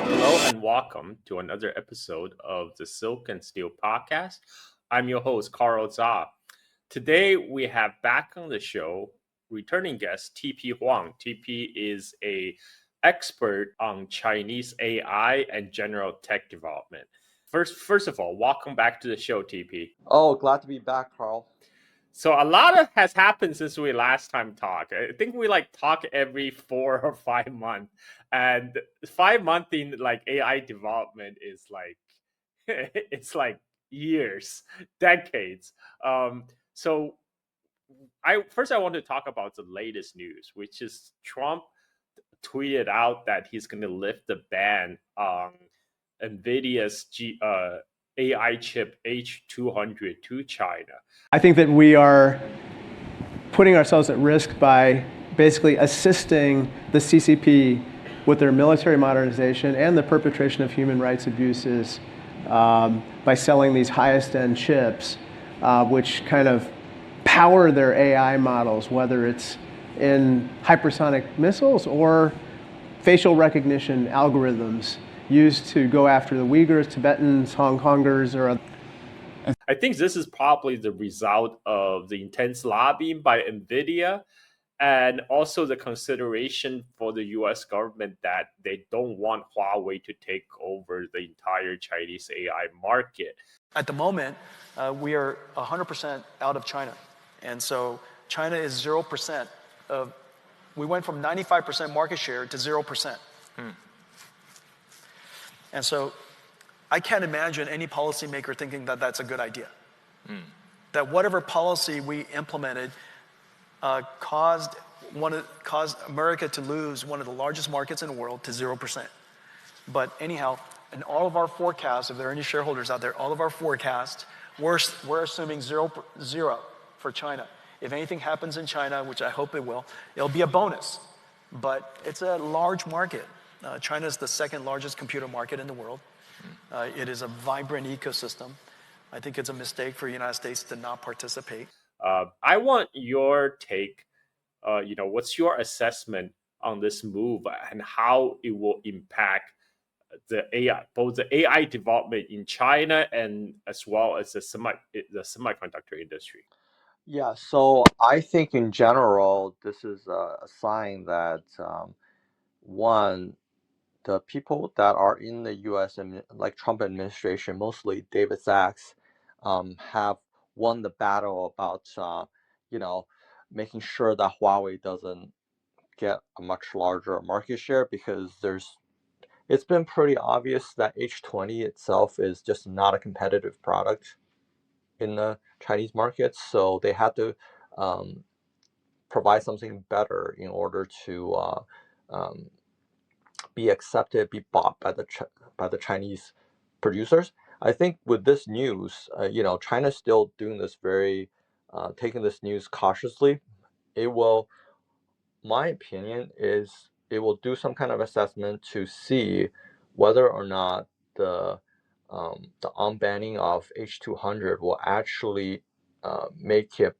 Hello and welcome to another episode of the Silk and Steel podcast. I'm your host, Carl Zha. Today we have back on the show returning guest TP Huang. TP is an expert on Chinese AI and general tech development. First of all, welcome back to the show, TP. Oh, glad to be back, Carl. So a lot has happened since we last time talked. I think we talk every 4 or 5 months, and 5 months in AI development is it's like years, decades. So I want to talk about the latest news, which is Trump tweeted out that he's going to lift the ban on NVIDIA's AI chip H200 to China. I think that we are putting ourselves at risk by basically assisting the CCP with their military modernization and the perpetration of human rights abuses by selling these highest end chips, which kind of power their AI models, whether it's in hypersonic missiles or facial recognition algorithms used to go after the Uyghurs, Tibetans, Hong Kongers, or other. I think this is probably the result of the intense lobbying by NVIDIA and also the consideration for the US government that they don't want Huawei to take over the entire Chinese AI market. At the moment, we are 100% out of China. And so China is 0% of, we went from 95% market share to 0%. And so I can't imagine any policymaker thinking that that's a good idea. That whatever policy we implemented caused America to lose one of the largest markets in the world to 0%. But anyhow, in all of our forecasts, if there are any shareholders out there, all of our forecasts, we're assuming zero for China. If anything happens in China, which I hope it will, it'll be a bonus. But it's a large market. China is the second largest computer market in the world. It is a vibrant ecosystem. I think it's a mistake for the United States to not participate. I want your take. What's your assessment on this move and how it will impact the AI, both the AI development in China and as well as the semiconductor industry? Yeah, so I think in general, this is a sign that, one, the people that are in the U.S. and Trump administration, mostly David Sachs, have won the battle about, making sure that Huawei doesn't get a much larger market share, because it's been pretty obvious that H20 itself is just not a competitive product in the Chinese market. So they had to provide something better in order to be accepted, be bought by the Chinese producers. I think with this news, China's still doing this taking this news cautiously. It will, my opinion is, it will do some kind of assessment to see whether or not the unbanning of H200 will actually make it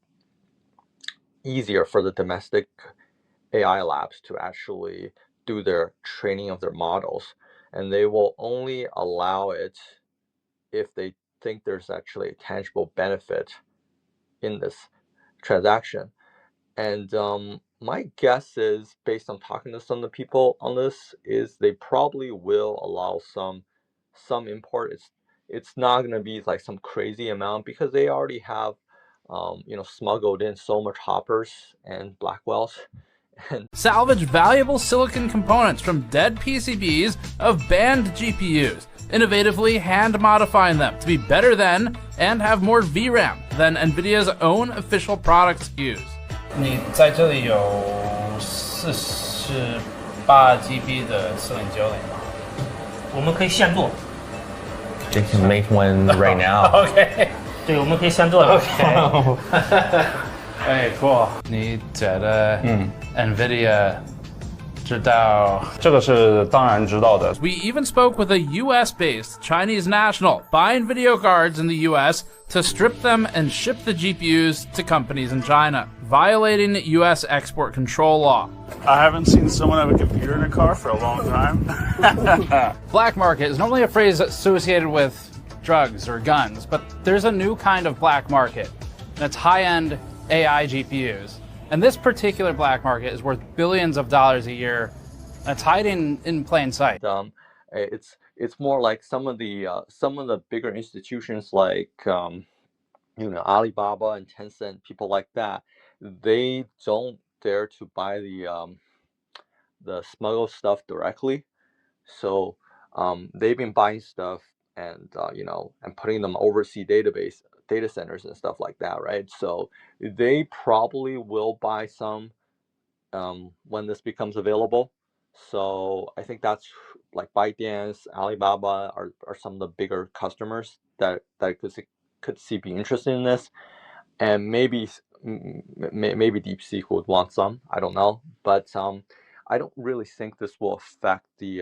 easier for the domestic AI labs to actually do their training of their models, and they will only allow it if they think there's actually a tangible benefit in this transaction. And my guess is, based on talking to some of the people on this, is they probably will allow some import. It's not going to be some crazy amount, because they already have smuggled in so much hoppers and Blackwells. Salvage valuable silicon components from dead PCBs of banned GPUs, innovatively hand-modifying them to be better than and have more VRAM than NVIDIA's own official product SKUs. 你在这里有48GB 的摄影胶囊，我们可以现做。They can make one right now. OK， 对，我们可以现做。OK。哎，cool。你觉得NVIDIA 知道？这个是当然知道的。 We even spoke with a US-based Chinese national buying video cards in the US to strip them and ship the GPUs to companies in China, violating US export control law. I haven't seen someone have a computer in a car for a long time. Black market is normally a phrase associated with drugs or guns, but there's a new kind of black market, and it's high-end AI GPUs. And this particular black market is worth billions of dollars a year, and it's hiding in plain sight. It's more like some of the bigger institutions like Alibaba and Tencent, people like that, they don't dare to buy the smuggled stuff directly. So they've been buying stuff and and putting them overseas data centers and stuff like that, right? So they probably will buy some when this becomes available. So I think that's like ByteDance, Alibaba are some of the bigger customers that could see be interested in this, and maybe DeepSeek would want some. I don't know, but I don't really think this will affect the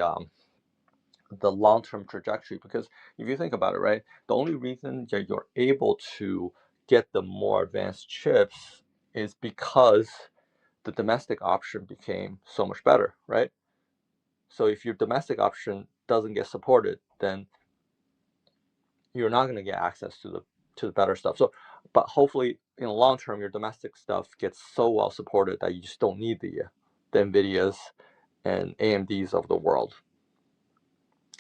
long-term trajectory, because if you think about it, right, the only reason that you're able to get the more advanced chips is because the domestic option became so much better, right? So if your domestic option doesn't get supported, then you're not going to get access to the better stuff. So, but hopefully in the long term, your domestic stuff gets so well supported that you just don't need the NVIDIAs and AMDs of the world.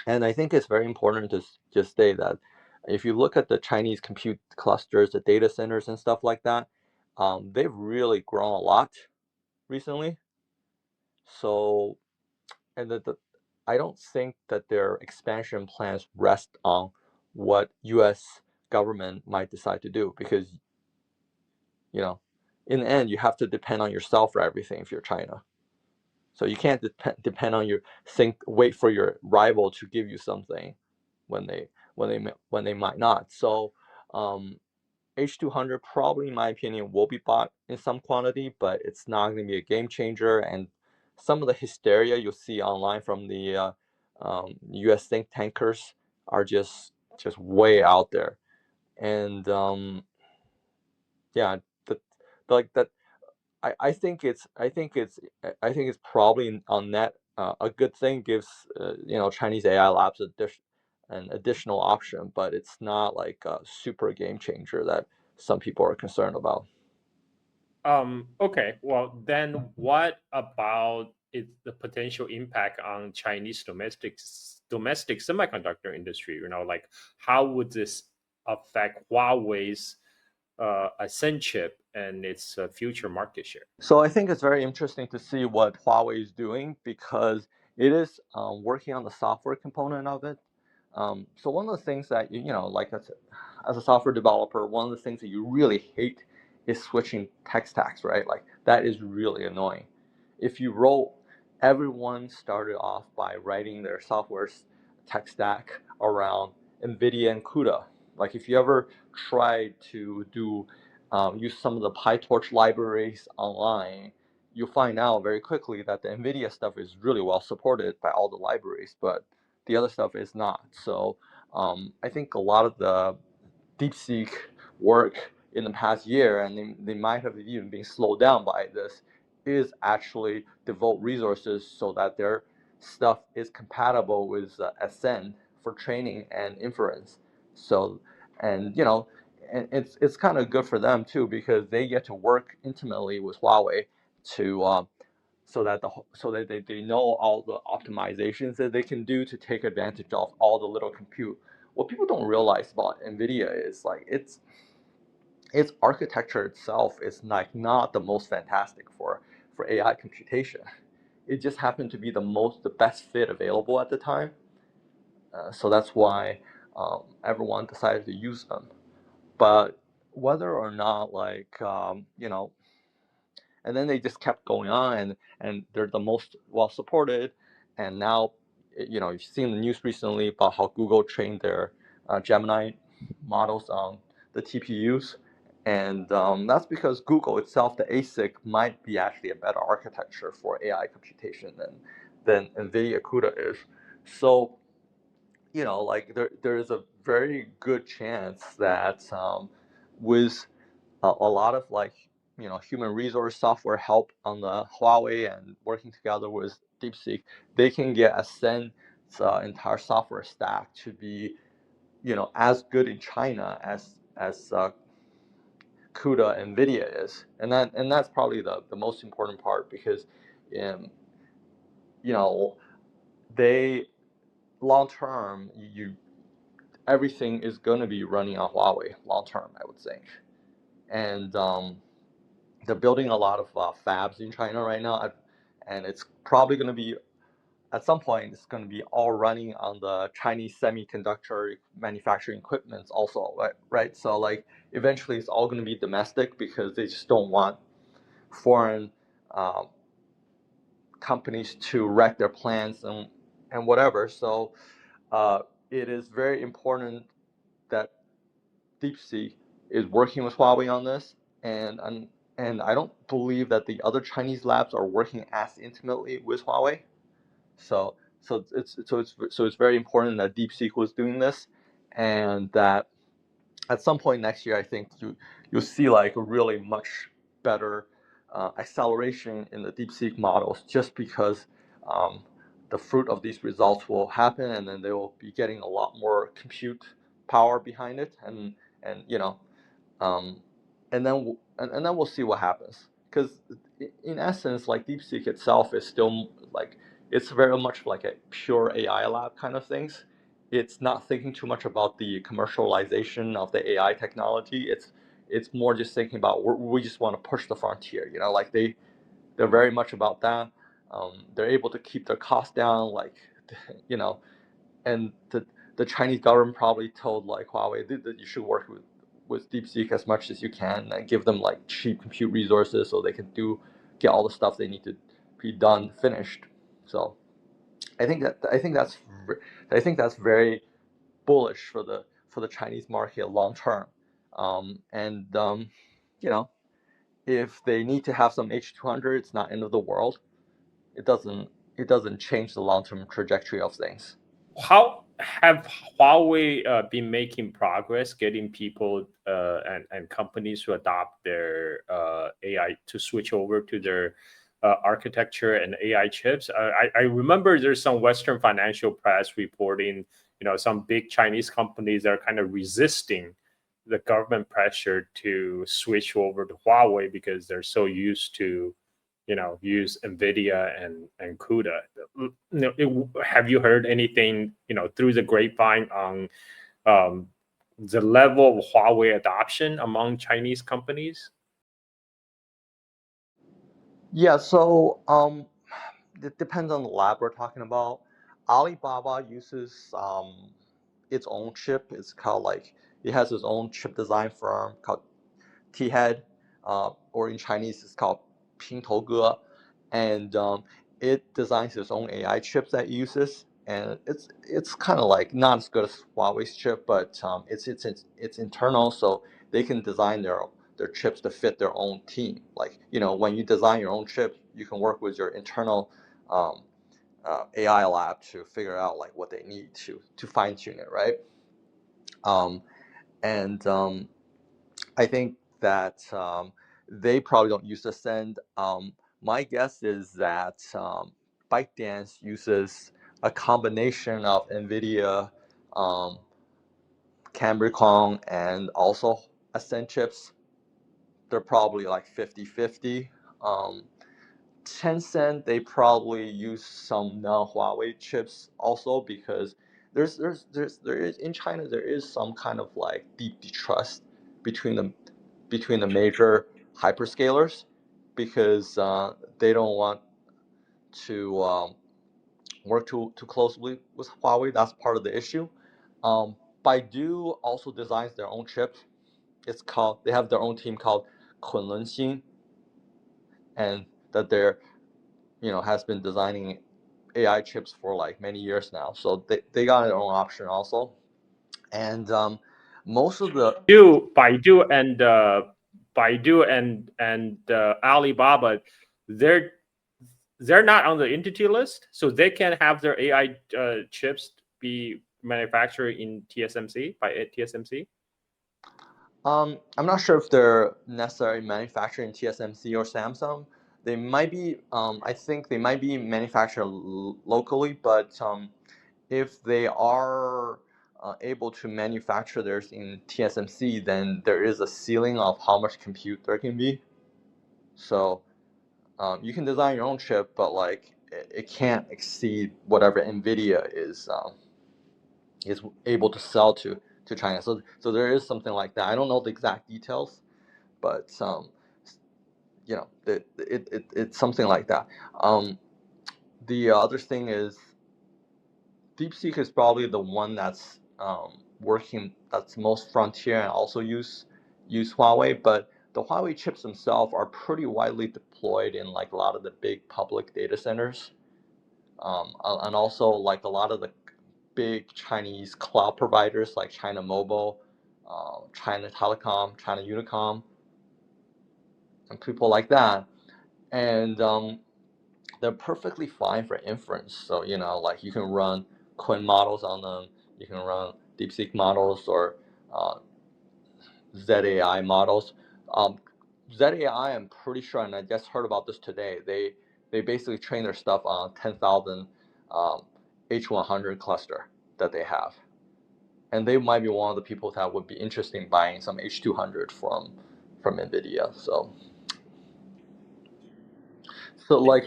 And I think it's very important to just say that if you look at the Chinese compute clusters, the data centers and stuff like that, they've really grown a lot recently. So, and I don't think that their expansion plans rest on what U.S. government might decide to do, because, in the end, you have to depend on yourself for everything if you're China. So you can't depend on wait for your rival to give you something when they might not. So H200 probably, in my opinion, will be bought in some quantity, but it's not going to be a game changer. And some of the hysteria you'll see online from the U.S. think tankers are just way out there. And yeah, like that. I think it's probably on net a good thing. Gives Chinese AI labs an additional option, but it's not like a super game changer that some people are concerned about. Okay, well then, what about the potential impact on Chinese domestic semiconductor industry? Like how would this affect Huawei's Ascend chip and its future market share? So I think it's very interesting to see what Huawei is doing, because it is working on the software component of it. So one of the things that like as a software developer, one of the things that you really hate is switching tech stacks, right? Like that is really annoying. If you everyone started off by writing their software tech stack around NVIDIA and CUDA. Like if you ever tried to use some of the PyTorch libraries online, you'll find out very quickly that the NVIDIA stuff is really well supported by all the libraries, but the other stuff is not. So I think a lot of the DeepSeek work in the past year, and they might have even been slowed down by this, is actually devote resources so that their stuff is compatible with Ascend for training and inference. So, and and it's kind of good for them too, because they get to work intimately with Huawei to so that they know all the optimizations that they can do to take advantage of all the little compute. What people don't realize about NVIDIA is like its architecture itself is like not the most fantastic for AI computation. It just happened to be the best fit available at the time. So that's why everyone decided to use them. But whether or not and then they just kept going on, and they're the most well supported. And now, you've seen the news recently about how Google trained their Gemini models on the TPUs, and that's because Google itself, the ASIC, might be actually a better architecture for AI computation than NVIDIA CUDA is. So, like there is a very good chance that with a lot of human resource software help on the Huawei and working together with DeepSeek, they can get Ascend's entire software stack to be, as good in China as CUDA NVIDIA is, and that's probably the most important part, because, they long term, everything is going to be running on Huawei long term, I would think, and they're building a lot of fabs in China right now, and it's probably going to be, at some point, it's going to be all running on the Chinese semiconductor manufacturing equipment also, right? So like eventually it's all going to be domestic, because they just don't want foreign companies to wreck their plans and whatever. So it is very important that DeepSeek is working with Huawei on this, and I don't believe that the other Chinese labs are working as intimately with Huawei. So it's very important that DeepSeek was doing this, and that at some point next year, I think you'll see like a really much better acceleration in the DeepSeek models, just because the fruit of these results will happen, and then they will be getting a lot more compute power behind it, and then we'll see what happens. Because in essence, like DeepSeek itself is still like, it's very much like a pure AI lab kind of things. It's not thinking too much about the commercialization of the AI technology. It's more just thinking about, we just want to push the frontier. Like they're very much about that. They're able to keep their costs down, like and the Chinese government probably told like Huawei that you should work with DeepSeek as much as you can, and give them like cheap compute resources so they can get all the stuff they need to be done finished. So I think that's very bullish for the Chinese market long term. If they need to have some H200, it's not end of the world. It doesn't change the long term trajectory of things. How have Huawei been making progress getting people and companies to adopt their AI, to switch over to their architecture and AI chips? I remember there's some Western financial press reporting, some big Chinese companies that are kind of resisting the government pressure to switch over to Huawei because they're so used to use NVIDIA and CUDA. Have you heard anything, through the grapevine on the level of Huawei adoption among Chinese companies? Yeah, so it depends on the lab we're talking about. Alibaba uses its own chip. It's called it has its own chip design firm called T-Head, or in Chinese it's called Pingtouge, and it designs its own AI chips that it uses, and it's kind of like not as good as Huawei's chip, but it's internal, so they can design their chips to fit their own team. Like when you design your own chip, you can work with your internal AI lab to figure out like what they need to fine tune it, right? I think that they probably don't use Ascend. My guess is that ByteDance uses a combination of NVIDIA, Cambricon, and also Ascend chips. They're probably like 50-50. Tencent, they probably use some non-Huawei chips also, because there is in China, there is some kind of like deep distrust between the major hyperscalers, because they don't want to work too closely with Huawei. That's part of the issue. Baidu also designs their own chip. They have their own team called Qwen, and that they're has been designing AI chips for like many years now. So they got their own option also. And most of the Baidu and Alibaba, they're not on the entity list, so they can have their AI chips be manufactured in TSMC by TSMC. I'm not sure if they're necessarily manufactured in TSMC or Samsung. They might be. I think they might be manufactured locally, but if they are able to manufacture theirs in TSMC, then there is a ceiling of how much compute there can be. So you can design your own chip, but like it can't exceed whatever NVIDIA is able to sell to China. So there is something like that. I don't know the exact details, but you know, it's something like that. The other thing is DeepSeek is probably the one that's working, that's most frontier, and also use Huawei. But the Huawei chips themselves are pretty widely deployed in like a lot of the big public data centers, and also like a lot of the big Chinese cloud providers like China Mobile, China Telecom, China Unicom, and people like that. And they're perfectly fine for inference. So, you know, like you can run Qwen models on them, you can run DeepSeek models or ZAI models. ZAI, I'm pretty sure, and I just heard about this today, they basically train their stuff on 10,000 H100 cluster that they have. And they might be one of the people that would be interested in buying some H200 from NVIDIA. So like,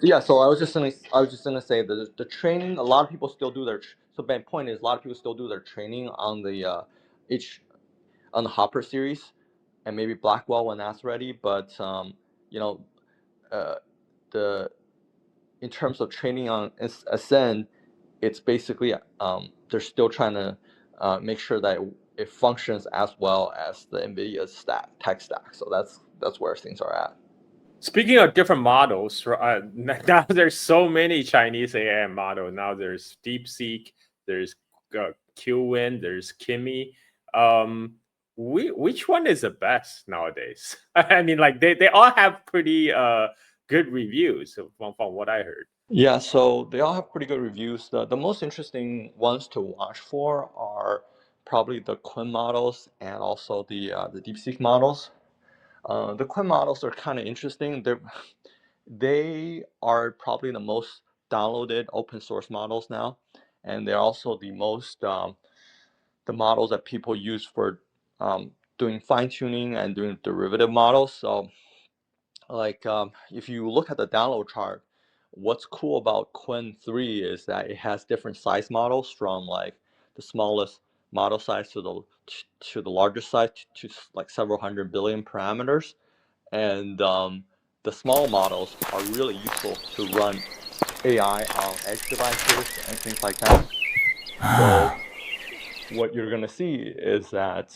yeah. So I was just gonna say that the training. A lot of people still do their. So my point is, a lot of people still do their training on the on the Hopper series, and maybe Blackwell when that's ready. But you know, the in terms of training on Ascend, it's basically they're still trying to make sure that it functions as well as the NVIDIA tech stack. So that's where things are at. Speaking of different models, now there's so many Chinese AI models. Now there's DeepSeek, there's Qwen, there's Kimi. Which one is the best nowadays? I mean, like they all have pretty good reviews from what I heard. Yeah, so they all have pretty good reviews. The most interesting ones to watch for are probably the Qwen models and also the DeepSeek models. The Qwen models are kind of interesting. They are probably the most downloaded open source models now, and they're also the most the models that people use for doing fine tuning and doing derivative models. So like if you look at the download chart, what's cool about Qwen 3 is that it has different size models from like the smallest model size to the largest size to like several hundred billion parameters. And the small models are really useful to run AI on edge devices and things like that. So what you're going to see is that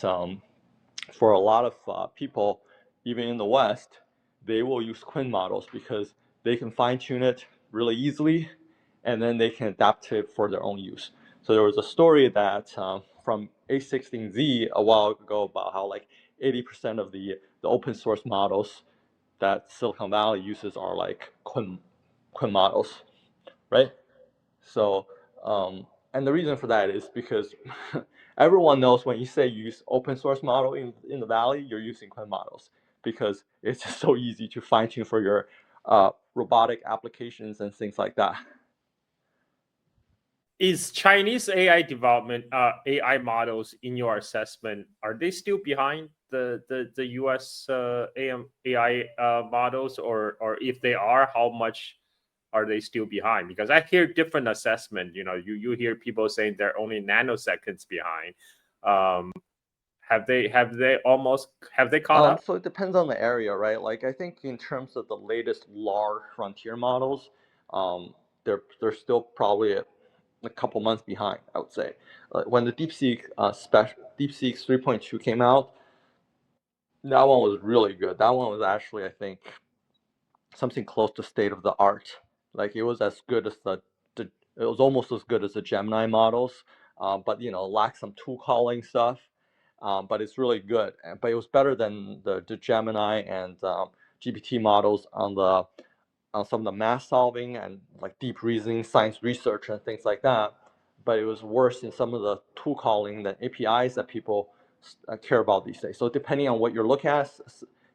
for a lot of people, even in the West, they will use Qwen models because they can fine tune it really easily, and then they can adapt it for their own use. So there was a story that from A16Z a while ago about how like 80% of the open source models that Silicon Valley uses are like Qwen models, right? So, and the reason for that is because everyone knows when you say you use open source model in the Valley, you're using Qwen models because it's just so easy to fine tune for your robotic applications and things like that. Is Chinese AI development, AI models in your assessment, are they still behind the US AI models, or if they are, how much are they still behind? Because I hear different assessment. You know, you hear people saying they're only nanoseconds behind. Have they caught up? So it depends on the area, right? Like I think in terms of the latest large frontier models, they're still probably a couple months behind, I would say. When the DeepSeek DeepSeek 3.2 came out, that one was really good. That one was actually, I think, something close to state of the art. Like it was as good as it was almost as good as the Gemini models, but you know, lacked some tool calling stuff. But it's really good. But it was better than the Gemini and GPT models on some of the math solving and like deep reasoning, science research, and things like that. But it was worse in some of the tool calling, the APIs that people care about these days. So depending on what you're looking at,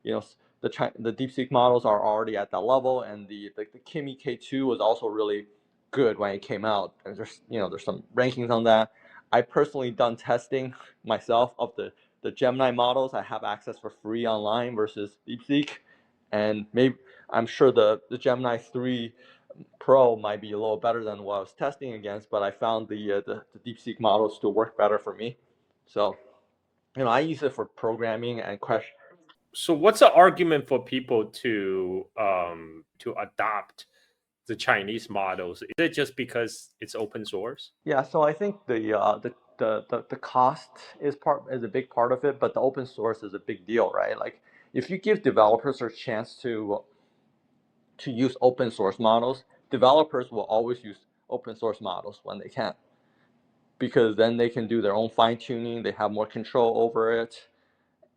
the DeepSeek models are already at that level, and the Kimi K2 was also really good when it came out. And there's some rankings on that. I personally done testing myself of the Gemini models. I have access for free online versus DeepSeek, and I'm sure the Gemini 3 Pro might be a little better than what I was testing against, but I found the DeepSeek models to work better for me. So, I use it for programming and question. So what's the argument for people to adopt the Chinese models? Is it just because it's open source? Yeah, so I think the cost is a big part of it, but the open source is a big deal, right? Like if you give developers a chance to use open source models, developers will always use open source models when they can, because then they can do their own fine tuning, they have more control over it.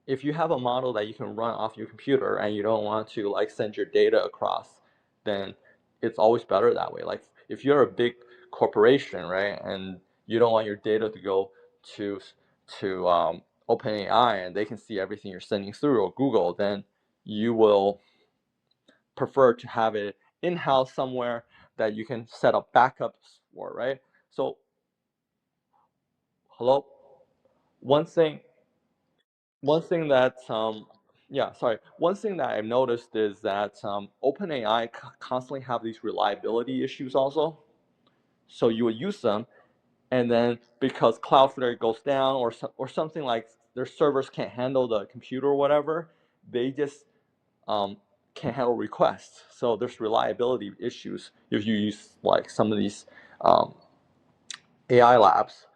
If you have a model that you can run off your computer and you don't want to like send your data across, then it's always better that way. Like if you're a big corporation, right, and you don't want your data to go to OpenAI and they can see everything you're sending through, or Google, then you will prefer to have it in-house somewhere that you can set up backups for, right? So, hello, one thing that one thing that I've noticed is that OpenAI constantly have these reliability issues also. So you would use them, and then because Cloudflare goes down or something, like their servers can't handle the computer or whatever, they just can't handle requests. So there's reliability issues if you use like some of these AI labs.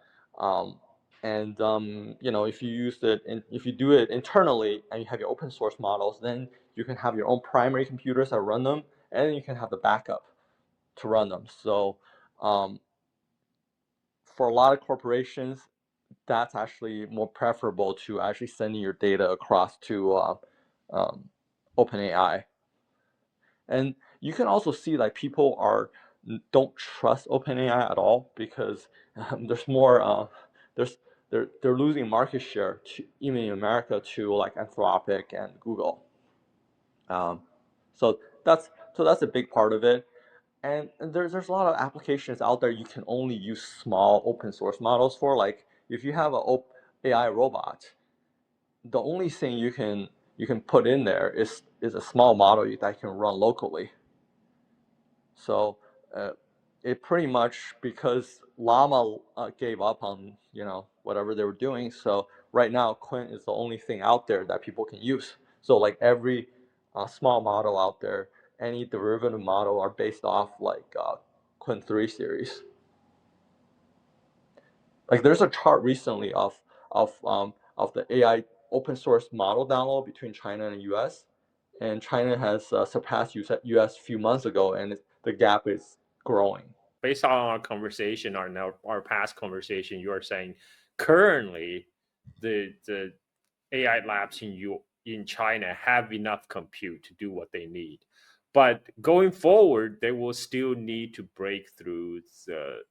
And if you use it, if you do it internally and you have your open source models, then you can have your own primary computers that run them, and then you can have the backup to run them. So for a lot of corporations, that's actually more preferable to actually sending your data across to OpenAI. And you can also see like people don't trust OpenAI at all, because there's more they're losing market share even in America to like Anthropic and Google. So that's a big part of it. And there's a lot of applications out there you can only use small open source models for. Like if you have an AI robot, the only thing you can put in there is a small model that can run locally. So it pretty much, because Llama gave up on whatever they were doing. So right now Qwen is the only thing out there that people can use. So like every small model out there, any derivative model are based off like Qwen 3 series. Like there's a chart recently of the AI open source model download between China and US, and China has surpassed US a few months ago, and the gap is growing. Based on our conversation, our past conversation, you are saying currently the AI labs in China have enough compute to do what they need, but going forward, they will still need to break through the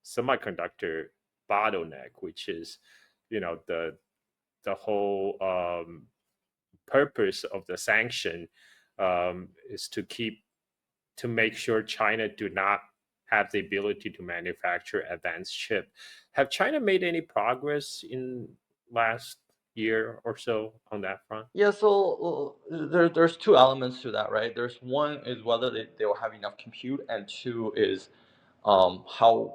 semiconductor bottleneck, which is the whole purpose of the sanction is to make sure China do not have the ability to manufacture advanced chip. Have China made any progress in last year or so on that front? Yeah, so there's two elements to that, right? There's one is whether they will have enough compute, and two is how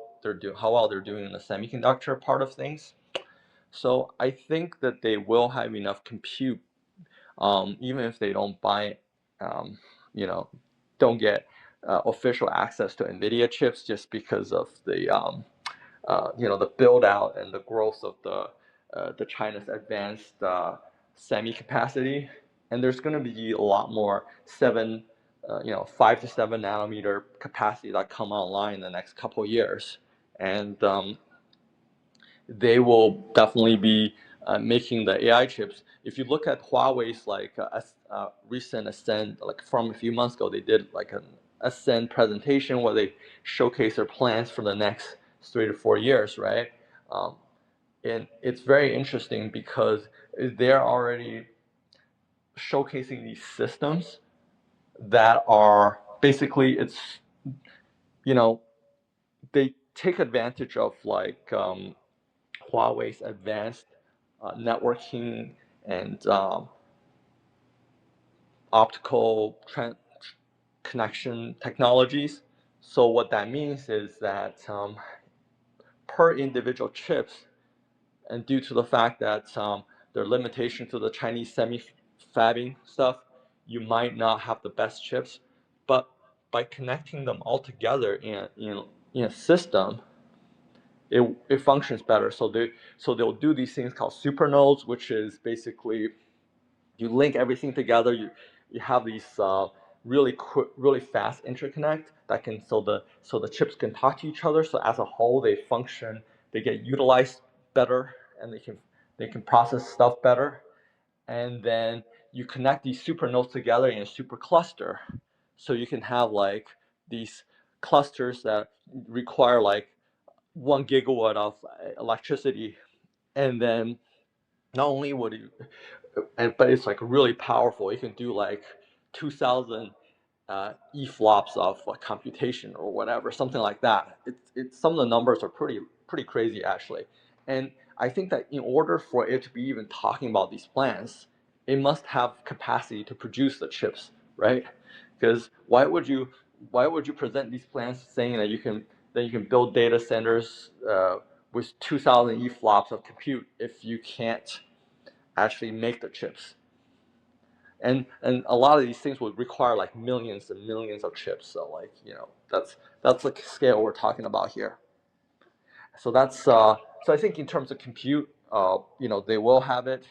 well they're doing in the semiconductor part of things. So I think that they will have enough compute, even if they don't buy, don't get official access to NVIDIA chips, just because of the the build out and the growth of the China's advanced semi capacity. And there's going to be a lot more 5 to 7 nanometer capacity that come online in the next couple of years, and they will definitely be making the AI chips. If you look at Huawei's like recent Ascend, like from a few months ago, they did like an Ascend presentation where they showcase their plans for the next 3 to 4 years, right? and it's very interesting because they're already showcasing these systems that are basically, it's, they take advantage of like Huawei's advanced networking and optical connection technologies. So what that means is that per individual chips, and due to the fact that there are limitations to the Chinese semi-fabbing stuff, you might not have the best chips. But by connecting them all together in a system, it functions better. So they'll do these things called supernodes, which is basically you link everything together. You have these really fast interconnect that can, so the chips can talk to each other. So as a whole, they function, they get utilized better, and they can process stuff better. And then you connect these supernodes together in a supercluster, so you can have like these clusters that require like 1 gigawatt of electricity, and then not only would you, but it's like really powerful. You can do like 2,000 EFLOPS of computation or whatever, something like that. It's some of the numbers are pretty crazy actually, and I think that in order for it to be even talking about these plans, it must have capacity to produce the chips, right? Because why would you present these plans saying that you can build data centers with 2,000 EFLOPS of compute if you can't actually make the chips? And a lot of these things would require like millions and millions of chips. So like, that's the scale we're talking about here. So that's so I think in terms of compute, they will have it.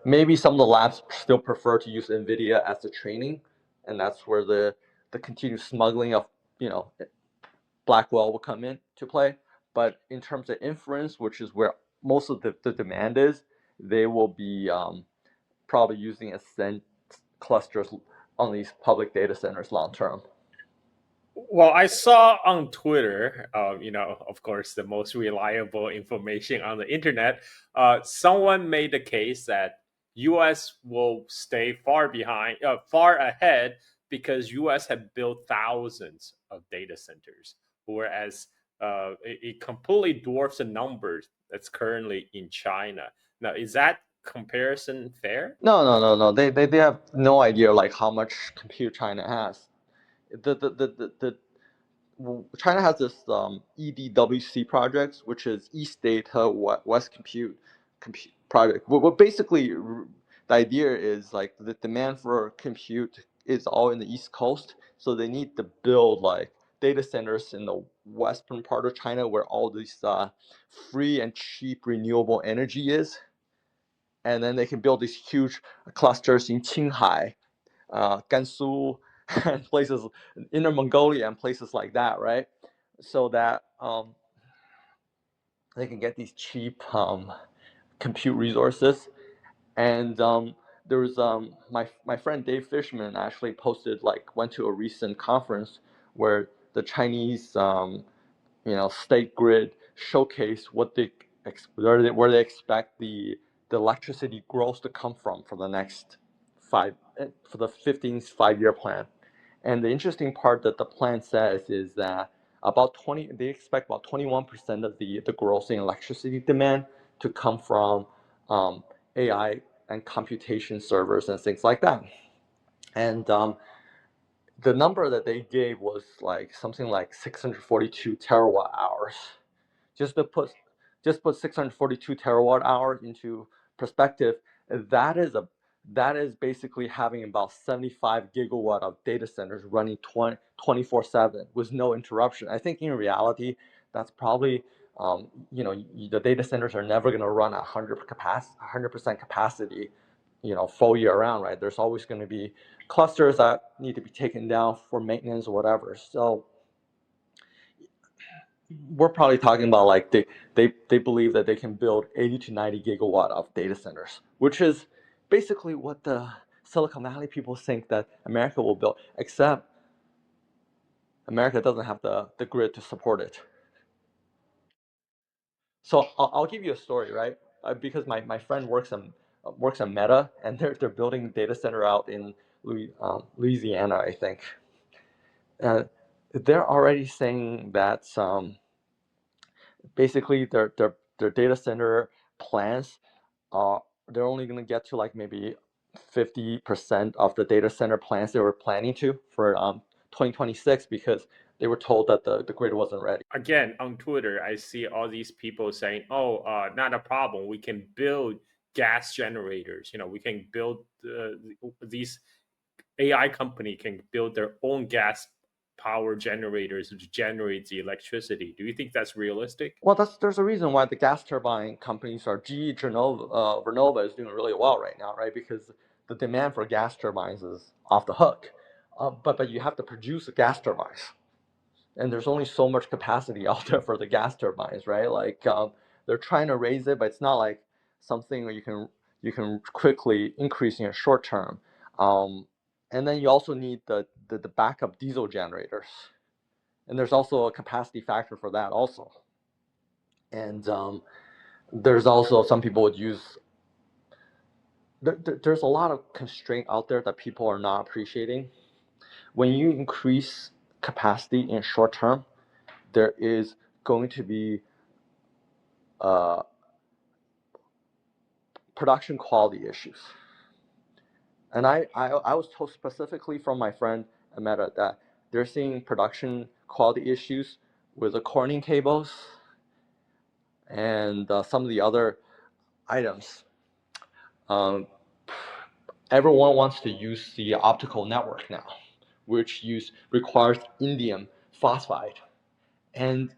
Maybe some of the labs still prefer to use NVIDIA as the training, and that's where the continued smuggling of Blackwell will come in to play. But in terms of inference, which is where most of the demand is, they will be probably using Ascent clusters on these public data centers long term. Well, I saw on Twitter, of course, the most reliable information on the internet. Someone made the case that U.S. will stay far ahead because U.S. have built thousands of data centers, whereas it completely dwarfs the numbers that's currently in China. Now, is that comparison fair? No. They have no idea like how much compute China has. China has this EDWC project, which is East Data West Compute project. What basically the idea is like the demand for compute is all in the East Coast, so they need to build like data centers in the western part of China where all this free and cheap renewable energy is, and then they can build these huge clusters in Qinghai, Gansu, and places, Inner Mongolia and places like that, right? So that they can get these cheap compute resources. And there was my friend Dave Fishman actually went to a recent conference where the Chinese state grid showcase where they expect the electricity growth to come from for the next for the 15th 5-year plan. And the interesting part that the plan says is that they expect about 21% of the growth in electricity demand to come from AI and computation servers and things like that. And the number that they gave was like something like 642 terawatt hours. Just to put 642 terawatt hours into perspective, that is basically having about 75 gigawatt of data centers running 24/7 with no interruption. I think in reality, that's probably the data centers are never going to run at 100% capacity, full year round, right? There's always going to be clusters that need to be taken down for maintenance or whatever. So we're probably talking about like they believe that they can build 80 to 90 gigawatt of data centers, which is basically what the Silicon Valley people think that America will build, except America doesn't have the grid to support it. So I'll give you a story, right? Because my friend works on Meta, and they're building a data center out in Louisiana, I think. They're already saying that basically their data center plans are they're only going to get to like maybe 50% of the data center plans they were planning to for 2026 because they were told that the grid wasn't ready. Again, on Twitter, I see all these people saying, "Oh, not a problem. We can build gas generators. We can build these AI company can build their own gas power generators to generate the electricity." Do you think that's realistic? Well, there's a reason why the gas turbine companies are GE, Vernova is doing really well right now, right? Because the demand for gas turbines is off the hook. But you have to produce the gas turbines, and there's only so much capacity out there for the gas turbines, right? Like they're trying to raise it, but it's not like something where you can quickly increase in a short term. And then you also need the backup diesel generators, and there's also a capacity factor for that also. And there's also some people would use. There's a lot of constraint out there that people are not appreciating. When you increase capacity in short term, there is going to be production quality issues. And I was told specifically from my friend at Meta that they're seeing production quality issues with the Corning cables and some of the other items. Everyone wants to use the optical network now, which requires indium phosphide. And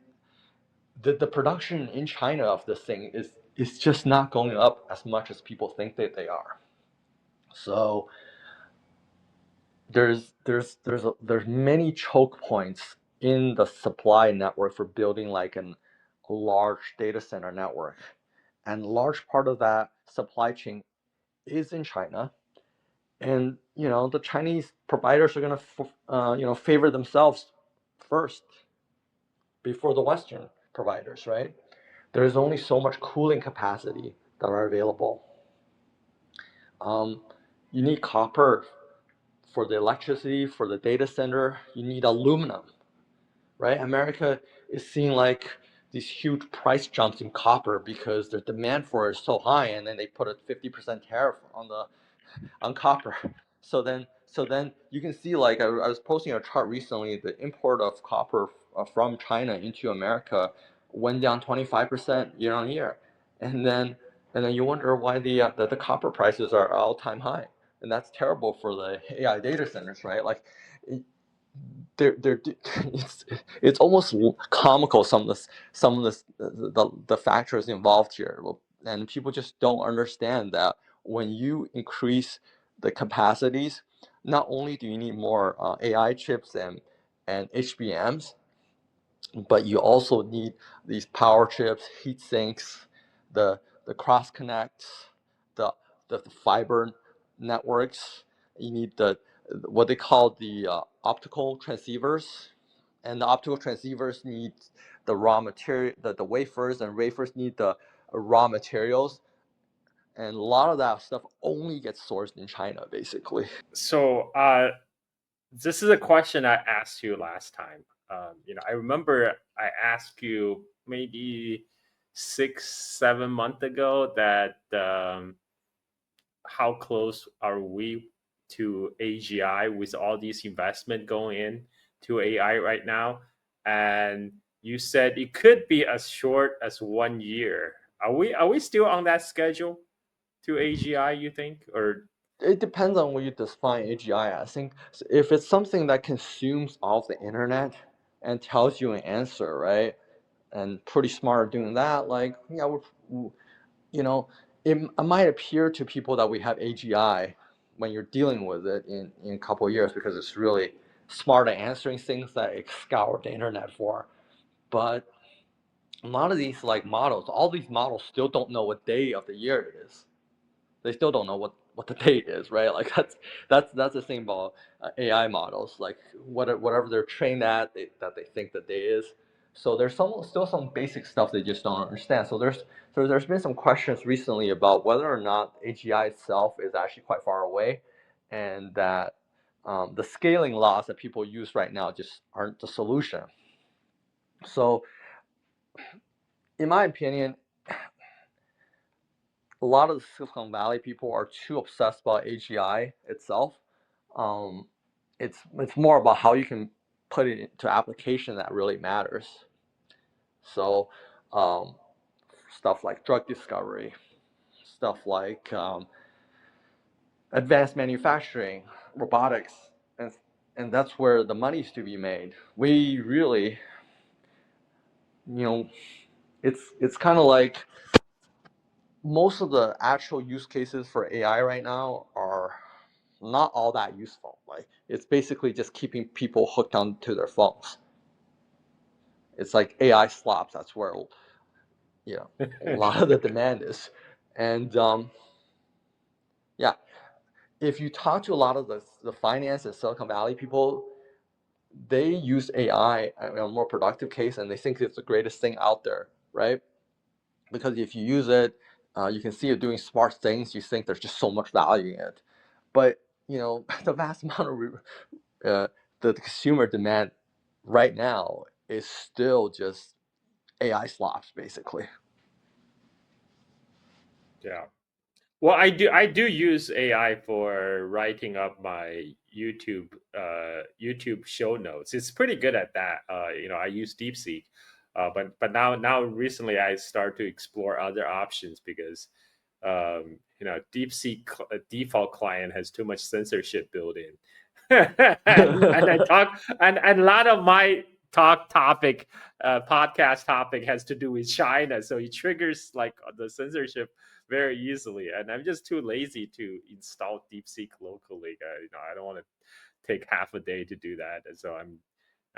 the production in China of this thing is just not going up as much as people think that they are. So there's many choke points in the supply network for building like a large data center network, and large part of that supply chain is in China. And the Chinese providers are going to favor themselves first before the Western providers, right? There's only so much cooling capacity that are available. You need copper for the electricity, for the data center. You need aluminum, right? America is seeing like these huge price jumps in copper because the demand for it is so high, and then they put a 50% tariff on copper. So then you can see, like I was posting a chart recently, the import of copper from China into America went down 25% year on year, and then you wonder why the copper prices are all-time high, and that's terrible for the AI data centers, right? Like it's almost comical some of the factors involved here, and people just don't understand that when you increase the capacities, not only do you need more AI chips and HBMs, but you also need these power chips, heat sinks, the cross connects, the fiber networks. You need what they call the optical transceivers, and the optical transceivers need the raw material, the wafers, and wafers need the raw materials, and a lot of that stuff only gets sourced in China, basically. So this is a question I asked you last time. I remember I asked you maybe 6-7 months ago that how close are we to AGI with all these investment going in to AI right now? And you said it could be as short as 1 year. Are we still on that schedule to AGI, you think? Or It depends on what you define AGI. I think if it's something that consumes all of the internet and tells you an answer, right, and pretty smart at doing that, like it might appear to people that we have AGI when you're dealing with it in a couple of years because it's really smart at answering things that it scoured the internet for. But a lot of these models, all these models still don't know what day of the year it is. They still don't know what the date is, right? Like that's the same about AI models. Like whatever they're trained at, that they think the day is, So there's still some basic stuff they just don't understand. So there's been some questions recently about whether or not AGI itself is actually quite far away, and that the scaling laws that people use right now just aren't the solution. So, in my opinion, a lot of the Silicon Valley people are too obsessed about AGI itself. It's more about how you can put it into application that really matters. So, stuff like drug discovery, stuff like advanced manufacturing, robotics, and that's where the money's to be made. We really, it's kind of like most of the actual use cases for AI right now are not all that useful. Like it's basically just keeping people hooked onto their phones. It's like AI slops. That's where a lot of the demand is, and yeah, if you talk to a lot of the finance and Silicon Valley people, they use AI in a more productive case, and they think it's the greatest thing out there, right? Because if you use it, you can see it doing smart things. You think there's just so much value in it, but the vast amount of the consumer demand right now is still just AI slops, basically. Yeah. Well, I do use AI for writing up my YouTube show notes. It's pretty good at that. I use DeepSeek, but now recently I start to explore other options because DeepSeek default client has too much censorship built in, and I talk and a lot of my podcast topic has to do with China, so it triggers like the censorship very easily, and I'm just too lazy to install DeepSeek locally. I don't want to take half a day to do that, and so I'm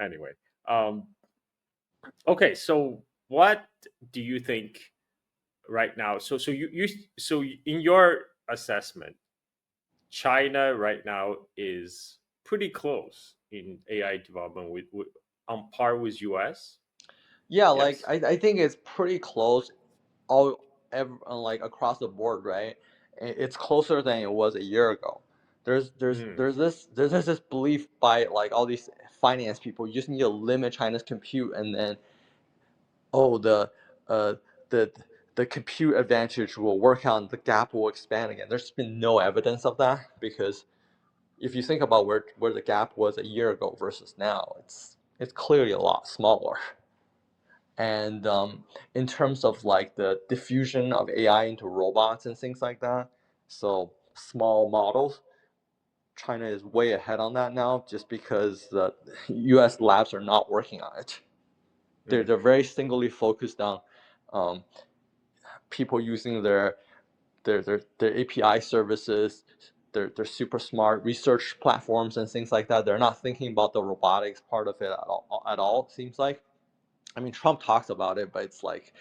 anyway. Okay, so what do you think right now? So in your assessment, China right now is pretty close in AI development with on par with US. Yeah, like Yes. I think it's pretty close, like across the board, right? It's closer than it was a year ago. Mm. There's this belief by like all these finance people, you just need to limit China's compute, and then uh the the compute advantage will work out, and the gap will expand again. There's been no evidence of that, because if you think about where the gap was a year ago versus now, it's clearly a lot smaller. And in terms of like the diffusion of AI into robots and things like that, so small models, China is way ahead on that now, just because the U.S. labs are not working on it. They're very singly focused on people using their API services, their super smart research platforms and things like that. They're not thinking about the robotics part of it at all. It seems like. I mean, Trump talks about it, but it's like,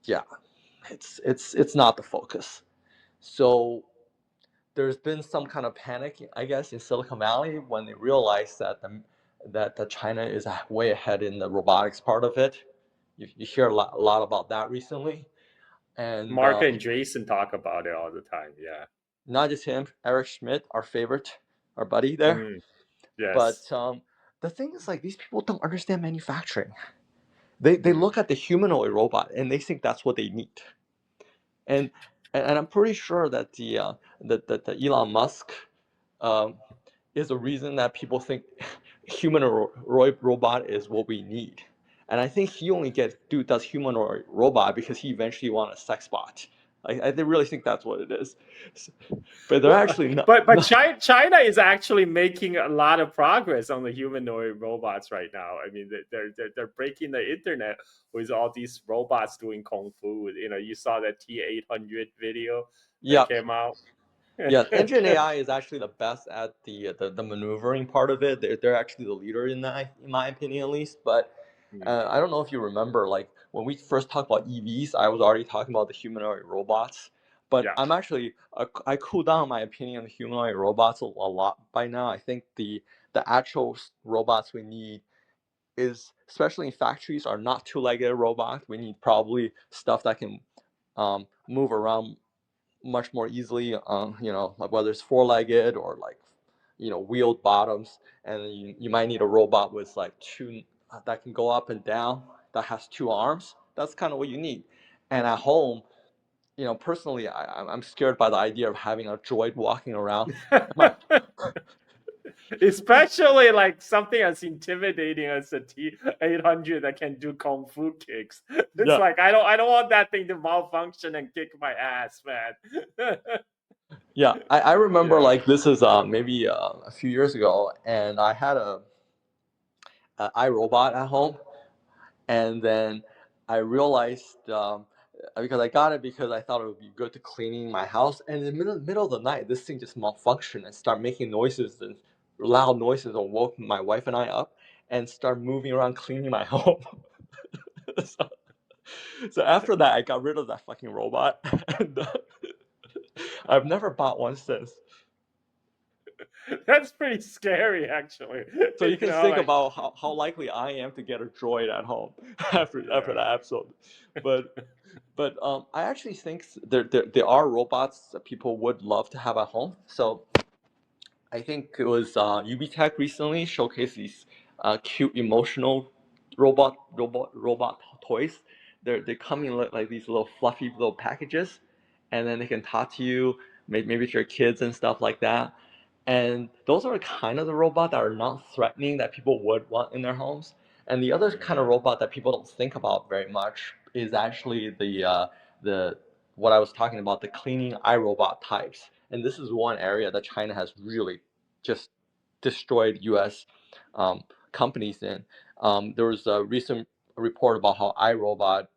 yeah, it's not the focus. So there's been some kind of panic, I guess, in Silicon Valley when they realized that China is way ahead in the robotics part of it. You hear a lot about that recently, and Mark and Jason talk about it all the time. Yeah. not just him, Eric Schmidt, our favorite, our buddy there. But Yes. the thing is, like, these people don't understand manufacturing. They look at the humanoid robot and they think that's what they need. And I'm pretty sure that the Elon Musk is the reason that people think humanoid robot is what we need. And I think he only does humanoid robot because he eventually wants a sex bot. I really think that's what it is. But they're Well, actually not. but China is actually making a lot of progress on the humanoid robots right now. I mean, they're breaking the internet with all these robots doing kung fu. You saw that T800 video Yeah. that came out. Yeah, Engine AI is actually the best at the maneuvering part of it. They're actually the leader in that, in my opinion, at least. But I don't know if you remember, like when we first talked about EVs, I was already talking about the humanoid robots. But Yeah. I'm actually I cooled down my opinion on the humanoid robots a lot by now. I think the actual robots we need is, especially in factories, are not two-legged robots. We need probably stuff that can move around much more easily, like whether it's four-legged or like, wheeled bottoms. And you might need a robot with like two that can go up and down, that has two arms. That's kind of what you need. And at home, personally, I'm scared by the idea of having a droid walking around. Especially like something as intimidating as a T800 that can do kung fu kicks. It's like I don't want that thing to malfunction and kick my ass, man. Yeah, I remember like this is maybe a few years ago, and I had a iRobot at home, and then I realized because I got it because I thought it would be good to cleaning my house, and in the middle of the night, this thing just malfunctioned and started making noises and loud noises, and woke my wife and I up and start moving around cleaning my home. So after that, I got rid of that fucking robot, and I've never bought one since. That's pretty scary, actually. So you can think about how likely I am to get a droid at home after that episode. But I actually think there are robots that people would love to have at home. So I think it was UBTech recently showcased these cute emotional robot toys. They come in like these little fluffy little packages, and then they can talk to you, maybe to your kids and stuff like that. And those are kind of the robot that are not threatening that people would want in their homes. And the other kind of robot that people don't think about very much is actually the what I was talking about, the cleaning iRobot types. And this is one area that China has really just destroyed U.S. Companies in. There was a recent report about how iRobot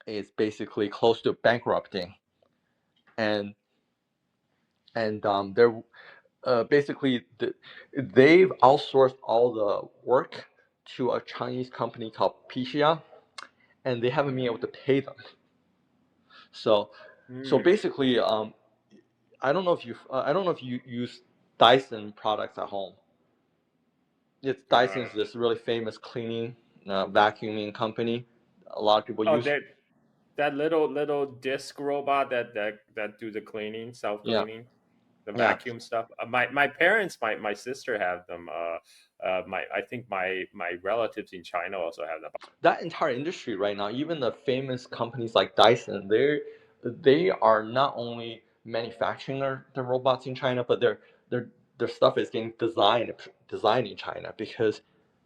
is basically close to bankrupting, and they're basically they've outsourced all the work to a Chinese company called Pixia, and they haven't been able to pay them. So basically, I don't know if you use Dyson products at home. Dyson's this really famous cleaning, vacuuming company. A lot of people use. That little disc robot that do the cleaning, self cleaning, the vacuum stuff. My parents, my sister have them. I think my relatives in China also have them. That entire industry right now, even the famous companies like Dyson, they are not only manufacturing their robots in China, but their stuff is getting designed in China because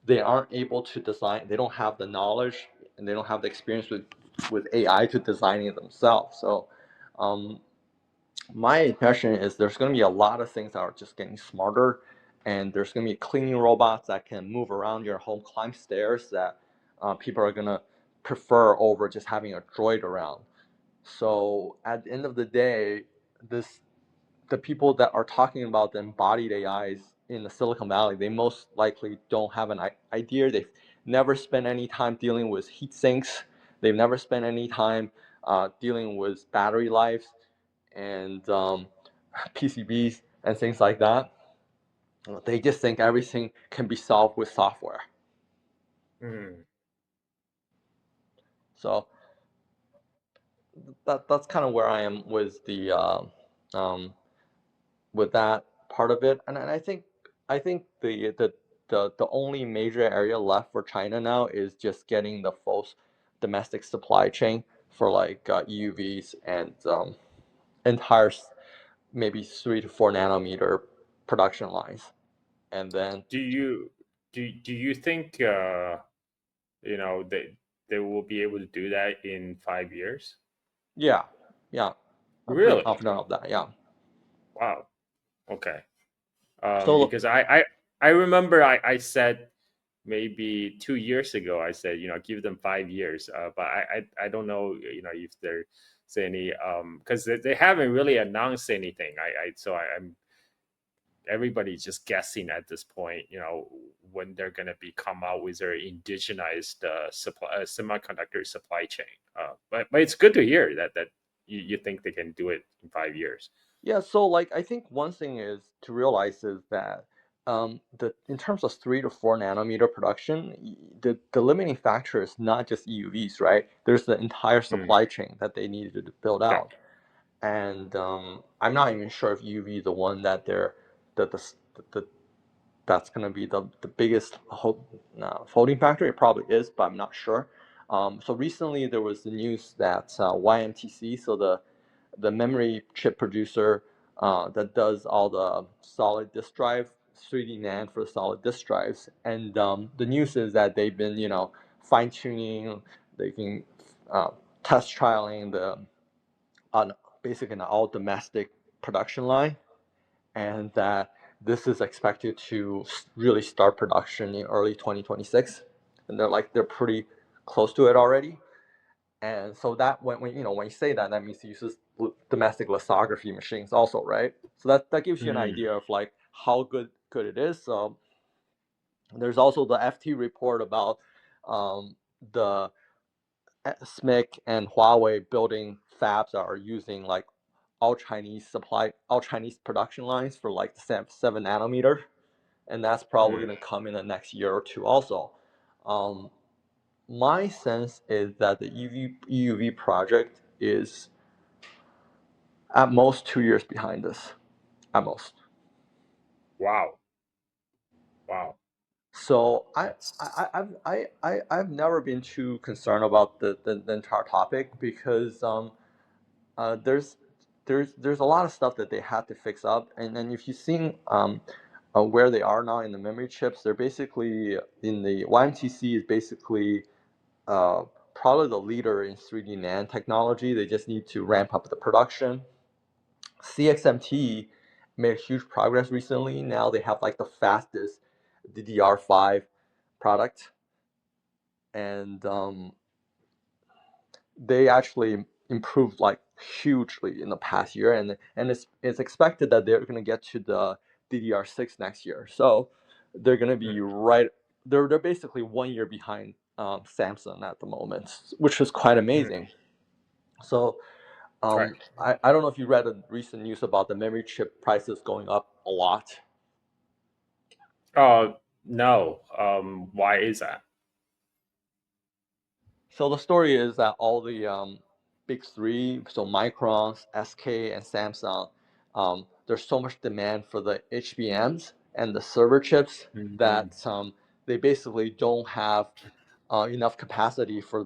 they aren't able to design. They don't have the knowledge and they don't have the experience with AI to designing it themselves. So my impression is there's going to be a lot of things that are just getting smarter, and there's going to be cleaning robots that can move around your home, climb stairs, that people are going to prefer over just having a droid around. So at the end of the day, the people that are talking about the embodied AIs in the Silicon Valley, they most likely don't have an idea. They've never spent any time dealing with heat sinks. They've never spent any time dealing with battery life and PCBs and things like that. They just think everything can be solved with software. So that's kind of where I am with the with that part of it. And I think the only major area left for China now is just getting the full domestic supply chain for like EUVs and entire maybe 3 to 4 nanometer production lines. And then do you think they will be able to do that in 5 years? Yeah, I'm really pretty confident of that. Yeah. Wow. Okay. So because I remember I said maybe 2 years ago, I said, give them 5 years. But I don't know, if there's any, because they haven't really announced anything. I'm everybody's just guessing at this point, when they're going to come out with their indigenized semiconductor supply chain. But it's good to hear that you think they can do it in 5 years. Yeah, so like I think one thing is to realize is that in terms of 3 to 4 nanometer production, the limiting factor is not just EUVs, right? There's the entire supply chain that they needed to build out, and I'm not even sure if EUV is the one that that's going to be the biggest holding factor. It probably is, but I'm not sure. So recently there was the news that YMTC, so the memory chip producer that does all the solid disk drive, 3D NAND for the solid disk drives, and the news is that they've been, fine tuning, they've been test trialing on basically an all domestic production line, and that this is expected to really start production in early 2026, and they're pretty close to it already. And so that when you say that means it uses domestic lithography machines also, right? So that gives you an idea of like how good it is. So there's also the FT report about the SMIC and Huawei building fabs that are using like all Chinese production lines for like the 7 nanometer, and that's probably going to come in the next year or two also. My sense is that the EUV project is at most 2 years behind us, at most. Wow. So I've never been too concerned about the entire topic, because there's a lot of stuff that they had to fix up, and then if you've seen where they are now in the memory chips, they're basically in the YMTC is basically probably the leader in 3D NAND technology. They just need to ramp up the production. CXMT made huge progress recently. Now they have like the fastest DDR5 product, and they actually improved like hugely in the past year, and it's expected that they're going to get to the DDR6 next year. So they're going to be right. They're basically 1 year behind Samsung at the moment, which is quite amazing. So I don't know if you read the recent news about the memory chip prices going up a lot. No. Why is that? So the story is that all the big three, so Micron, SK, and Samsung, there's so much demand for the HBMs and the server chips that they basically don't have enough capacity for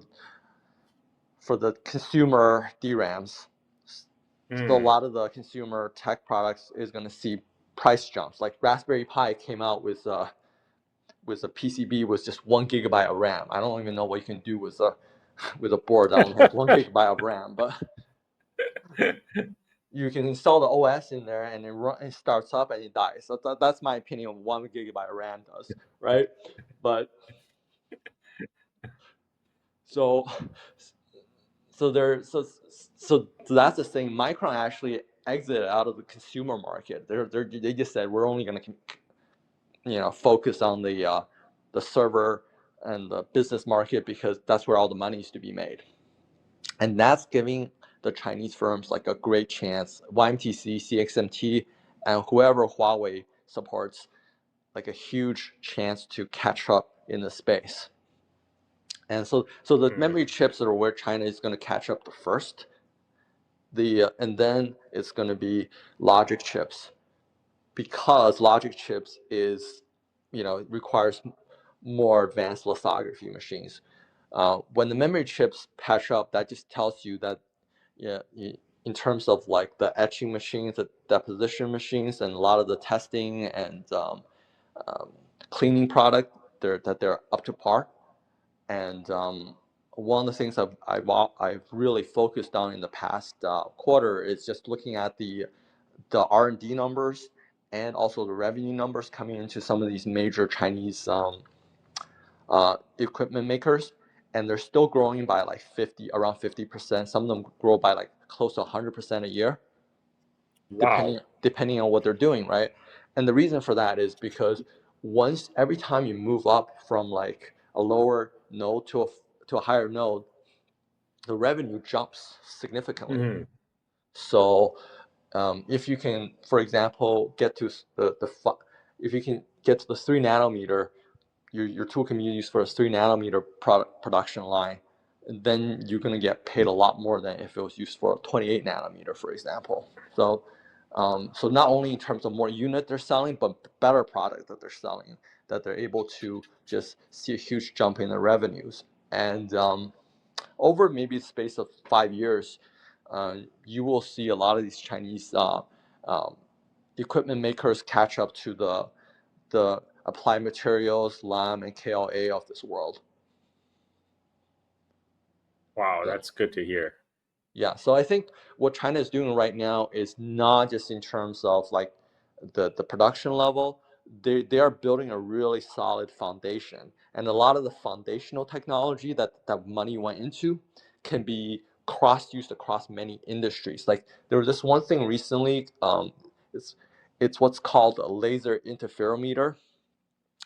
the consumer DRAMs. So a lot of the consumer tech products is going to see price jumps. Like Raspberry Pi came out with a PCB with just 1 gigabyte of RAM. I don't even know what you can do with a board that only has 1 gigabyte of RAM, but you can install the OS in there, and it starts up and it dies. So that's my opinion of 1 gigabyte of RAM does, right? But so that's the thing. Micron actually exited out of the consumer market. They just said we're only going to focus on the server and the business market, because that's where all the money is to be made, and that's giving the Chinese firms like a great chance. YMTC, CXMT, and whoever Huawei supports, like a huge chance to catch up in the space. And so the memory chips are where China is going to catch up the first. And then it's going to be logic chips, because logic chips is, it requires more advanced lithography machines. When the memory chips patch up, that just tells you that, in terms of like the etching machines, the deposition machines, and a lot of the testing and cleaning product, they're up to par. And one of the things I've really focused on in the past quarter is just looking at the R&D numbers, and also the revenue numbers coming into some of these major Chinese equipment makers, and they're still growing by like around 50%. Some of them grow by like close to 100% a year, depending on what they're doing, right? And the reason for that is because every time you move up from like a lower node to a higher node, the revenue jumps significantly. So if you can, for example, get to if you can get to the 3 nanometer, your tool can be used for a 3 nanometer production line, then you're going to get paid a lot more than if it was used for a 28 nanometer, for example. So, so not only in terms of more unit they're selling, but better product that they're selling, that they're able to just see a huge jump in their revenues. And over maybe the space of 5 years, you will see a lot of these Chinese equipment makers catch up to the Applied Materials, Lam, and KLA of this world. Wow, Yeah. that's good to hear. Yeah, so I think what China is doing right now is not just in terms of like the production level. They are building a really solid foundation, and a lot of the foundational technology that money went into can be cross-used across many industries. Like there was this one thing recently, it's what's called a laser interferometer,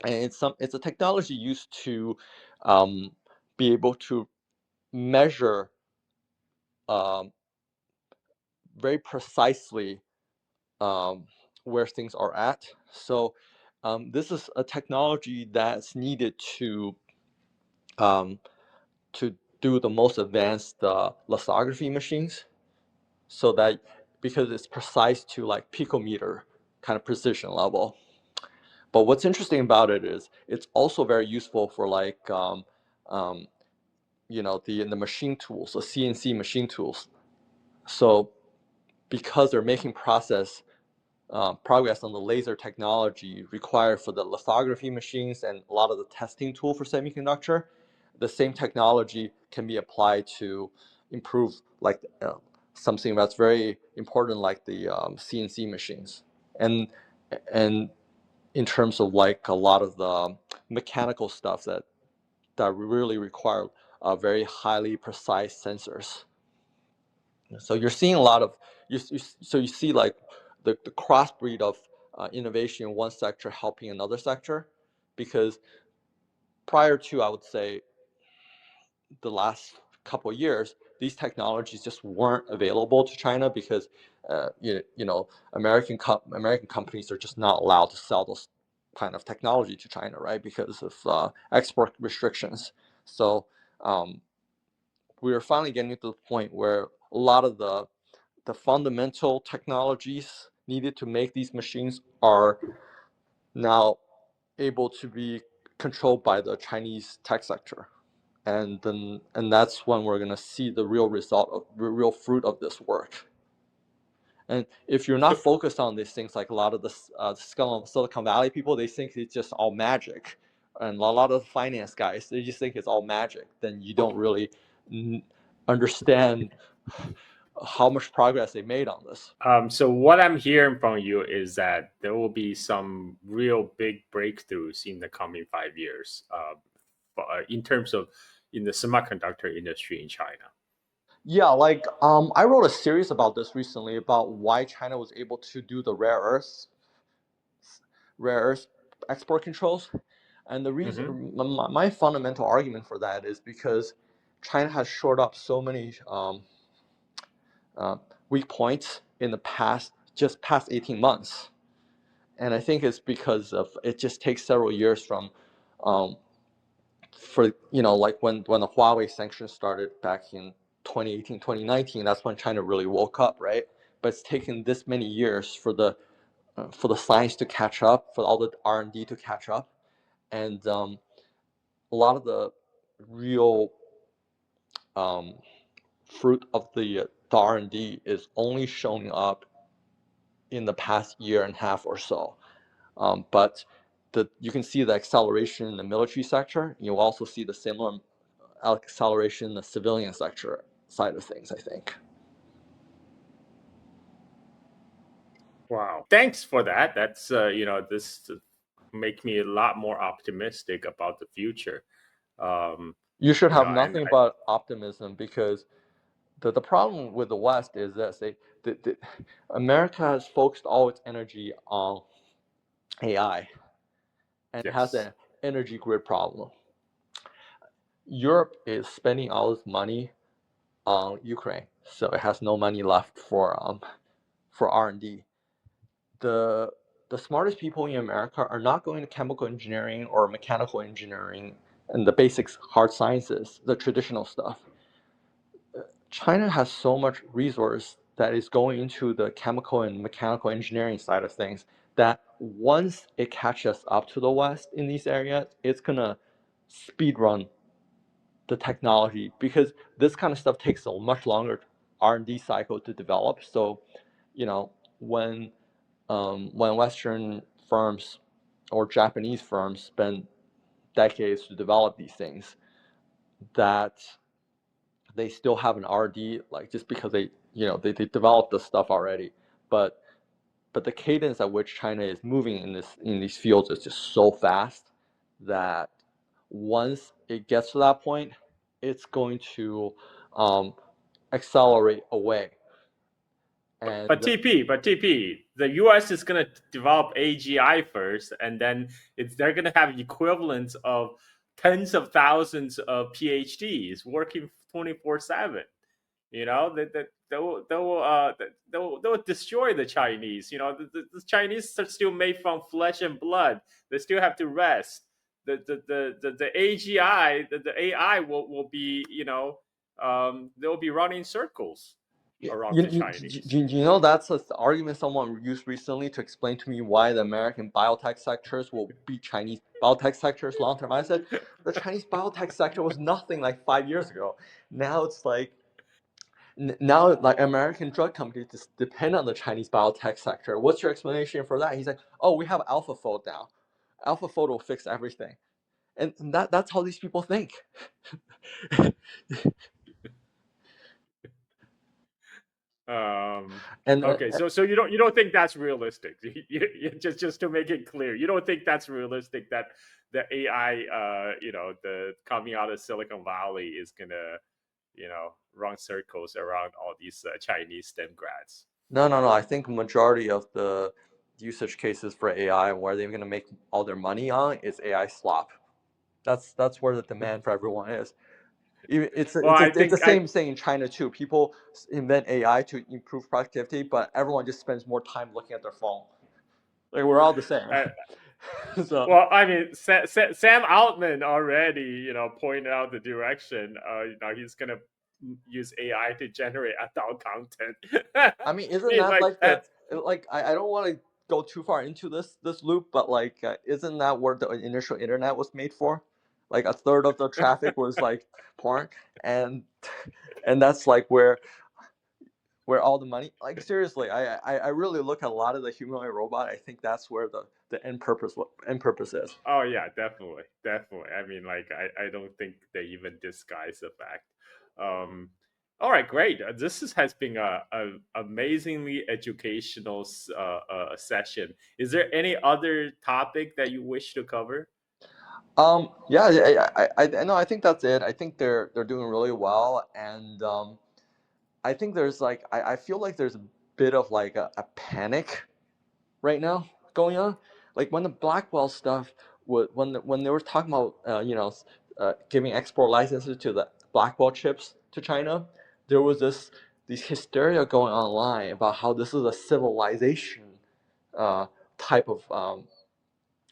and it's a technology used to be able to measure very precisely where things are at. So this is a technology that's needed to do the most advanced lithography machines, so that because it's precise to like picometer kind of precision level. But what's interesting about it is it's also very useful for like the machine tools, the CNC machine tools. So because they're making progress on the laser technology required for the lithography machines and a lot of the testing tool for semiconductor, the same technology can be applied to improve like something that's very important like the CNC machines. And in terms of like a lot of the mechanical stuff that really require very highly precise sensors. So you're seeing a lot of so you see like the crossbreed of innovation in one sector helping another sector, because prior to, I would say, the last couple of years, these technologies just weren't available to China because American companies are just not allowed to sell those kind of technology to China, right? Because of export restrictions. So we are finally getting to the point where a lot of the fundamental technologies needed to make these machines are now able to be controlled by the Chinese tech sector. And that's when we're going to see the real result of the real fruit of this work. And if you're not focused on these things, like a lot of the Silicon Valley people, they think it's just all magic. And a lot of the finance guys, they just think it's all magic. Then you don't really understand how much progress they made on this. So what I'm hearing from you is that there will be some real big breakthroughs in the coming 5 years in terms of in the semiconductor industry in China. Yeah, like I wrote a series about this recently about why China was able to do the rare earth export controls. And the reason, my fundamental argument for that is because China has shored up so many weak points in the past 18 months. And I think it's because of it just takes several years from like when the Huawei sanctions started back in 2018, 2019, that's when China really woke up, right? But it's taken this many years for the science to catch up, for all the R&D to catch up, and a lot of the real fruit of the R&D is only showing up in the past year and a half or so. But you can see the acceleration in the military sector. You'll also see the similar acceleration in the civilian sector side of things, I think. Wow. Thanks for that. That's, this make me a lot more optimistic about the future. You should have nothing but optimism, because the problem with the West is that America has focused all its energy on AI and has an energy grid problem. Europe is spending all its money on Ukraine, so it has no money left for R&D. The the smartest people in America are not going to chemical engineering or mechanical engineering and the basics, hard sciences, the traditional stuff. China has so much resource that is going into the chemical and mechanical engineering side of things that once it catches up to the West in these areas, it's gonna speed run the technology, because this kind of stuff takes a much longer R&D cycle to develop. So, when Western firms or Japanese firms spend decades to develop these things, that they still have an R&D, like just because they developed the stuff already, but the cadence at which China is moving in these fields is just so fast that once it gets to that point, it's going to accelerate away. And But TP, the U.S. is going to develop AGI first, and then they're going to have equivalents of tens of thousands of PhDs working 24/7. They'll destroy the Chinese. The Chinese are still made from flesh and blood. They still have to rest. The AGI, the AI will be, they'll be running circles around the Chinese. That's an argument someone used recently to explain to me why the American biotech sectors will beat Chinese biotech sectors long term. I said the Chinese biotech sector was nothing like 5 years ago. Now it's like American drug companies just depend on the Chinese biotech sector. What's your explanation for that? He's like, oh, we have AlphaFold now. AlphaFold will fix everything, and that's how these people think. Okay, so you don't think that's realistic? Just to make it clear, you don't think that's realistic that the AI, the coming out of Silicon Valley is gonna, run circles around all these Chinese STEM grads? No. I think majority of the usage cases for AI and where they're going to make all their money on is AI slop. That's where the demand for everyone is. It's the same thing in China too. People invent AI to improve productivity, but everyone just spends more time looking at their phone. Like, we're all the same. So. Well, I mean, Sam Altman already, pointed out the direction. He's gonna use AI to generate adult content. I mean, isn't that like that? Like, I don't want to go too far into this loop, but like, isn't that where the initial internet was made for? Like, a third of the traffic was like porn, and that's like where all the money. Like, seriously, I really look at a lot of the humanoid robot. I think that's where the end purpose is. Oh yeah, definitely. I mean, like, I don't think they even disguise the fact. All right, great. This has been a amazingly educational session. Is there any other topic that you wish to cover? Yeah, I no, I think that's it. I think they're doing really well, and I think there's like I feel like there's a bit of like a panic right now going on. Like, when the Blackwell stuff when they were talking about giving export licenses to the Blackwell chips to China, there was this hysteria going online about how this is a civilization type of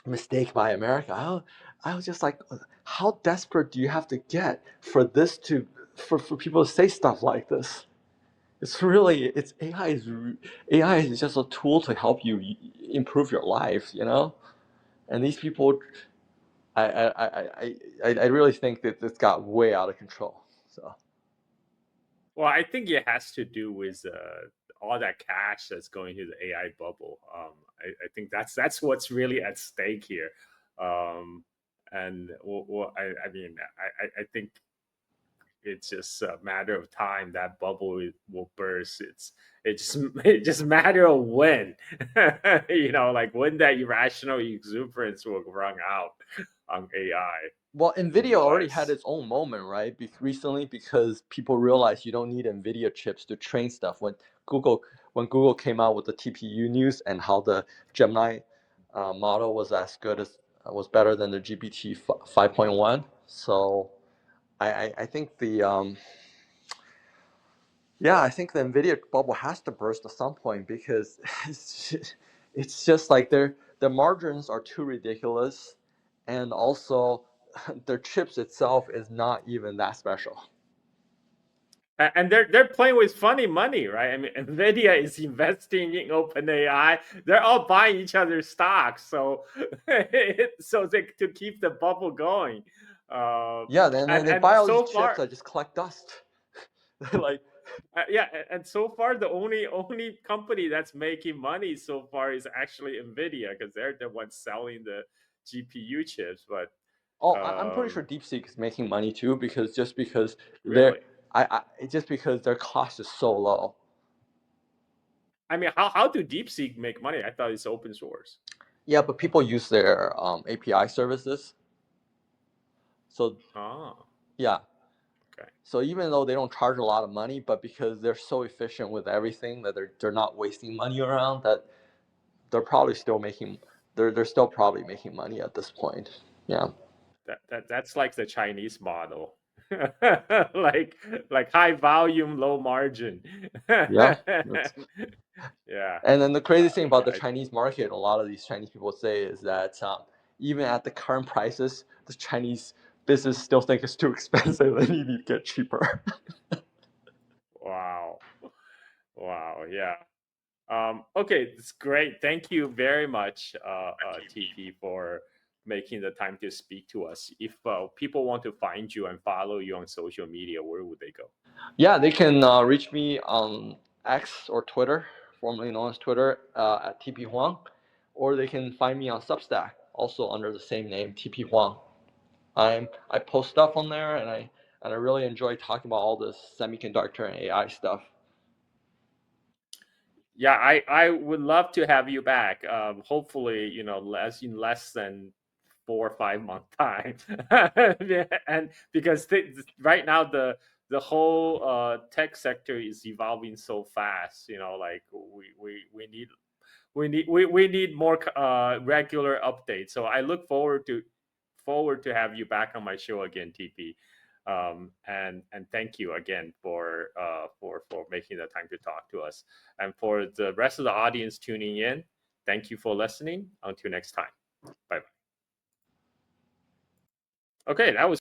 mistake by America. I was just like, how desperate do you have to get for this for people to say stuff like this? It's AI is just a tool to help you improve your life, And these people, I really think that this got way out of control. So. Well, I think it has to do with all that cash that's going to the AI bubble. I think that's what's really at stake here. And I mean, I think it's just a matter of time that bubble will burst. It's just a matter of when, like when that irrational exuberance will run out on AI. Well, NVIDIA already had its own moment, right? Recently, because people realized you don't need NVIDIA chips to train stuff. When Google came out with the TPU news and how the Gemini model was was better than the GPT 5.1. So I think the I think the NVIDIA bubble has to burst at some point, because it's just like their margins are too ridiculous, and also their chips itself is not even that special. And they're playing with funny money, right? I mean, NVIDIA is investing in OpenAI. They're all buying each other's stocks, so so to keep the bubble going. Yeah, then they And buy all so these chips far, that just collect dust. Like, yeah, and so far the only company that's making money so far is actually NVIDIA, because they're the ones selling the GPU chips. But oh, I'm pretty sure DeepSeek is making money too, because really, just because their cost is so low. I mean, how do DeepSeek make money? I thought it's open source. Yeah, but people use their API services. So yeah. Okay. So even though they don't charge a lot of money, but because they're so efficient with everything that they're not wasting money around, that they're probably still making they're still probably making money at this point. Yeah. That's like the Chinese model. like high volume, low margin. Yeah. Yeah. And then the crazy thing about the I, Chinese market, a lot of these Chinese people say, is that even at the current prices, the Chinese business still think it's too expensive and you need to get cheaper. wow. Wow. Yeah. Okay, it's great. Thank you very much, TP, for making the time to speak to us. If people want to find you and follow you on social media, where would they go? Yeah, they can reach me on X or Twitter, formerly known as Twitter, at TP Huang, or they can find me on Substack, also under the same name, TP Huang. I post stuff on there, and I really enjoy talking about all this semiconductor and AI stuff. Yeah, I would love to have you back. Hopefully, less than 4 or 5 month time, and because right now the whole tech sector is evolving so fast. Like we need more regular updates. So I look forward to have you back on my show again, TP. And thank you again for making the time to talk to us. And for the rest of the audience tuning in, thank you for listening. Until next time, bye bye. Okay, that was